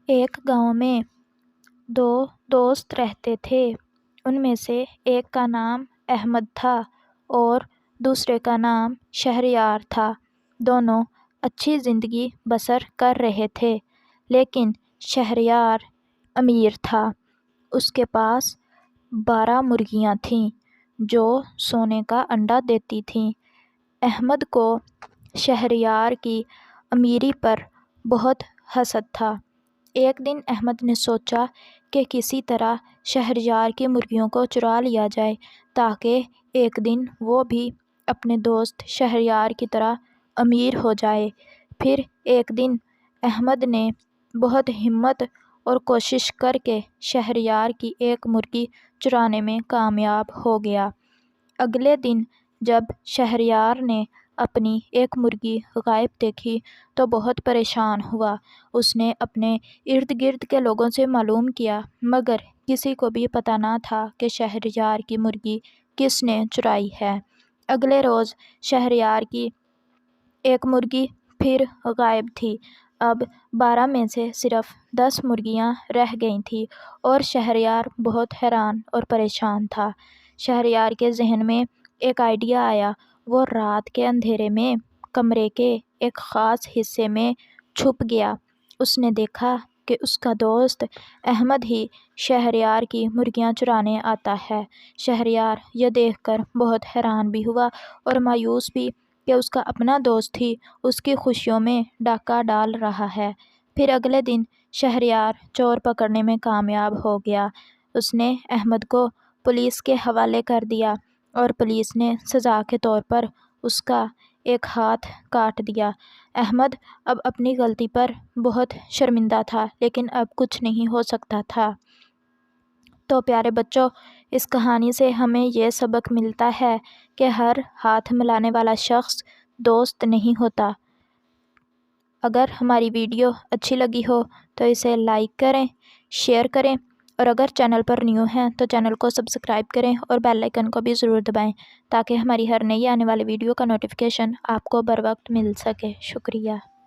ایک گاؤں میں دو دوست رہتے تھے۔ ان میں سے ایک کا نام احمد تھا اور دوسرے کا نام شہریار تھا۔ دونوں اچھی زندگی بسر کر رہے تھے، لیکن شہریار امیر تھا۔ اس کے پاس 12 مرغیاں تھیں جو سونے کا انڈا دیتی تھیں۔ احمد کو شہریار کی امیری پر بہت حسد تھا۔ ایک دن احمد نے سوچا کہ کسی طرح شہریار کی مرغیوں کو چرا لیا جائے تاکہ ایک دن وہ بھی اپنے دوست شہریار کی طرح امیر ہو جائے۔ پھر ایک دن احمد نے بہت ہمت اور کوشش کر کے شہریار کی ایک مرغی چرانے میں کامیاب ہو گیا۔ اگلے دن جب شہریار نے اپنی ایک مرغی غائب دیکھی تو بہت پریشان ہوا۔ اس نے اپنے ارد گرد کے لوگوں سے معلوم کیا، مگر کسی کو بھی پتہ نہ تھا کہ شہریار کی مرغی کس نے چرائی ہے۔ اگلے روز شہریار کی ایک مرغی پھر غائب تھی۔ اب 12 میں سے صرف 10 مرغیاں رہ گئی تھیں اور شہریار بہت حیران اور پریشان تھا۔ شہریار کے ذہن میں ایک آئیڈیا آیا۔ وہ رات کے اندھیرے میں کمرے کے ایک خاص حصے میں چھپ گیا۔ اس نے دیکھا کہ اس کا دوست احمد ہی شہریار کی مرغیاں چرانے آتا ہے۔ شہریار یہ دیکھ کر بہت حیران بھی ہوا اور مایوس بھی کہ اس کا اپنا دوست ہی اس کی خوشیوں میں ڈاکہ ڈال رہا ہے۔ پھر اگلے دن شہریار چور پکڑنے میں کامیاب ہو گیا۔ اس نے احمد کو پولیس کے حوالے کر دیا اور پولیس نے سزا کے طور پر اس کا ایک ہاتھ کاٹ دیا۔ احمد اب اپنی غلطی پر بہت شرمندہ تھا، لیکن اب کچھ نہیں ہو سکتا تھا۔ تو پیارے بچوں، اس کہانی سے ہمیں یہ سبق ملتا ہے کہ ہر ہاتھ ملانے والا شخص دوست نہیں ہوتا۔ اگر ہماری ویڈیو اچھی لگی ہو تو اسے لائک کریں، شیئر کریں، اور اگر چینل پر نیو ہیں تو چینل کو سبسکرائب کریں اور بیل آئیکن کو بھی ضرور دبائیں تاکہ ہماری ہر نئی آنے والی ویڈیو کا نوٹیفیکیشن آپ کو بر وقت مل سکے۔ شکریہ۔